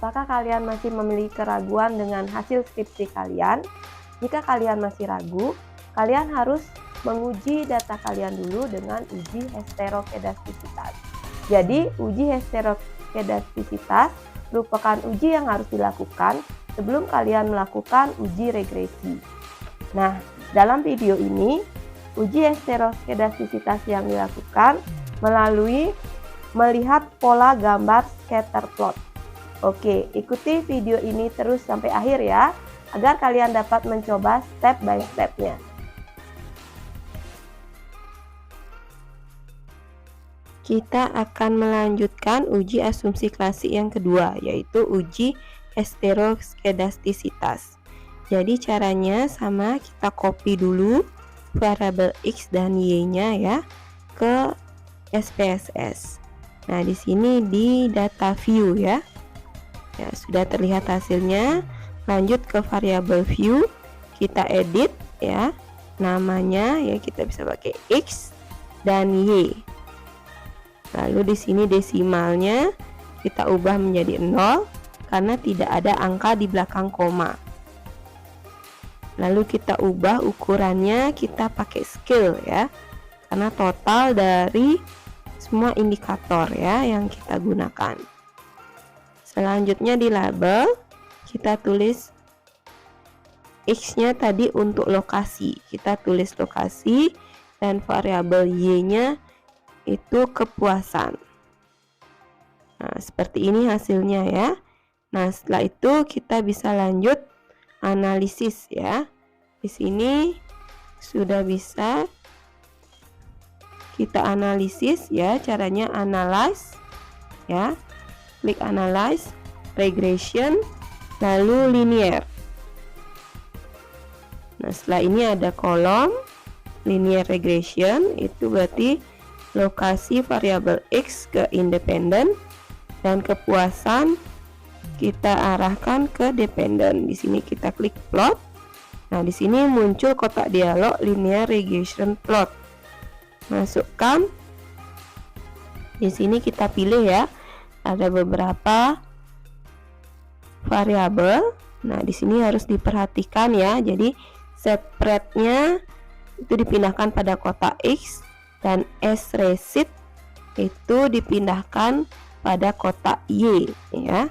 apakah kalian masih memiliki keraguan dengan hasil skripsi kalian? Jika kalian masih ragu, kalian harus menguji data kalian dulu dengan uji heterokedastisitas. Jadi, uji heterokedastisitas merupakan uji yang harus dilakukan sebelum kalian melakukan uji regresi. Nah, dalam video ini, uji heterokedastisitas yang dilakukan melalui melihat pola gambar scatter plot. Oke, ikuti video ini terus sampai akhir ya, agar kalian dapat mencoba step by step-nya. Kita akan melanjutkan uji asumsi klasik yang kedua, yaitu uji heterokedastisitas. Jadi caranya sama, kita copy dulu variabel X dan Y-nya ya ke SPSS. Nah, di sini di data view ya. Ya, sudah terlihat hasilnya. Lanjut ke variabel view, kita edit ya. Namanya ya kita bisa pakai X dan Y. Lalu di sini desimalnya kita ubah menjadi 0 karena tidak ada angka di belakang koma. Lalu kita ubah ukurannya, kita pakai scale ya. Karena total dari semua indikator ya yang kita gunakan. Selanjutnya di label kita tulis X-nya tadi untuk lokasi, kita tulis lokasi, dan variabel Y-nya itu kepuasan. Nah, seperti ini hasilnya ya. Nah, setelah itu kita bisa lanjut analisis ya. Di sini sudah bisa kita analisis ya, caranya analyze ya. Klik analyze, regression, lalu linear. Nah, setelah ini ada kolom linear regression, itu berarti lokasi variabel X ke independen dan kepuasan kita arahkan ke dependen. Di sini kita klik plot. Nah, di sini muncul kotak dialog linear regression plot. Masukkan. Di sini kita pilih ya. Ada beberapa variabel. Nah, di sini harus diperhatikan ya. Jadi spread-nya itu dipindahkan pada kotak X dan S-receipt itu dipindahkan pada kotak Y ya.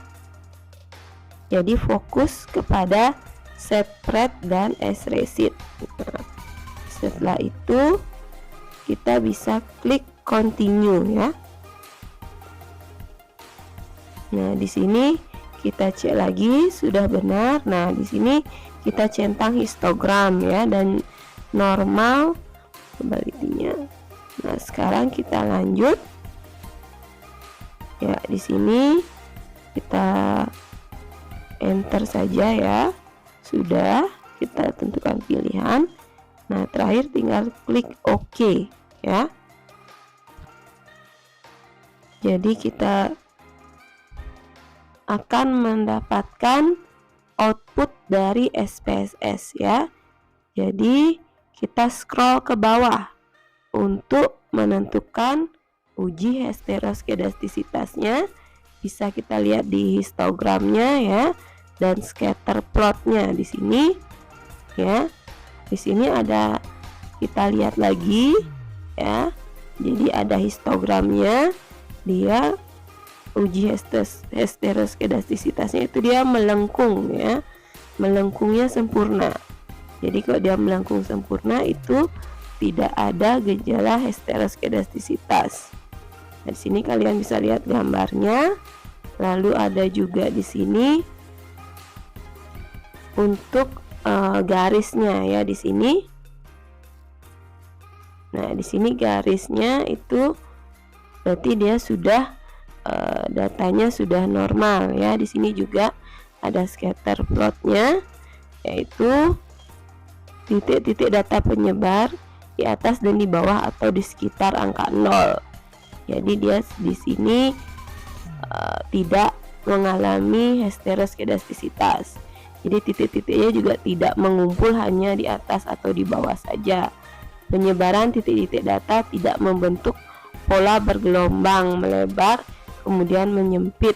Jadi fokus kepada spread dan S-receipt. Nah, setelah itu kita bisa klik continue ya. Nah, di sini kita cek lagi sudah benar. Nah, di sini kita centang histogram ya dan normal sebaliknya. Nah, sekarang kita lanjut. Ya, di sini kita enter saja ya. Sudah, kita tentukan pilihan. Nah, terakhir tinggal klik OK ya. Jadi kita akan mendapatkan output dari SPSS ya. Jadi kita scroll ke bawah untuk menentukan uji heterokedastisitasnya. Bisa kita lihat di histogramnya ya, dan scatter plotnya di sini ya. Di sini ada, kita lihat lagi ya. Jadi ada histogramnya, dia uji heterokedastisitasnya itu dia melengkung ya, melengkungnya sempurna. Jadi kalau dia melengkung sempurna itu tidak ada gejala heterokedastisitas. Nah, di sini kalian bisa lihat gambarnya. Lalu ada juga di sini untuk garisnya ya di sini. Nah, di sini garisnya itu berarti dia sudah datanya sudah normal ya. Di sini juga ada scatter plotnya, yaitu titik-titik data penyebar di atas dan di bawah atau di sekitar angka 0. Jadi dia di sini tidak mengalami heterokedastisitas. Jadi titik-titiknya juga tidak mengumpul hanya di atas atau di bawah saja. Penyebaran titik-titik data tidak membentuk pola bergelombang melebar kemudian menyempit.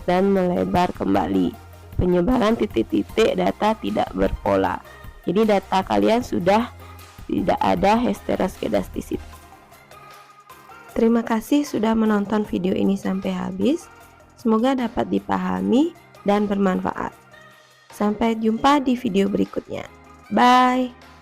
dan melebar kembali. Penyebaran titik-titik data tidak berpola. Jadi data kalian sudah tidak ada heteroskedastisitas. Terima kasih sudah menonton video ini sampai habis. Semoga dapat dipahami dan bermanfaat. Sampai jumpa di video berikutnya. Bye.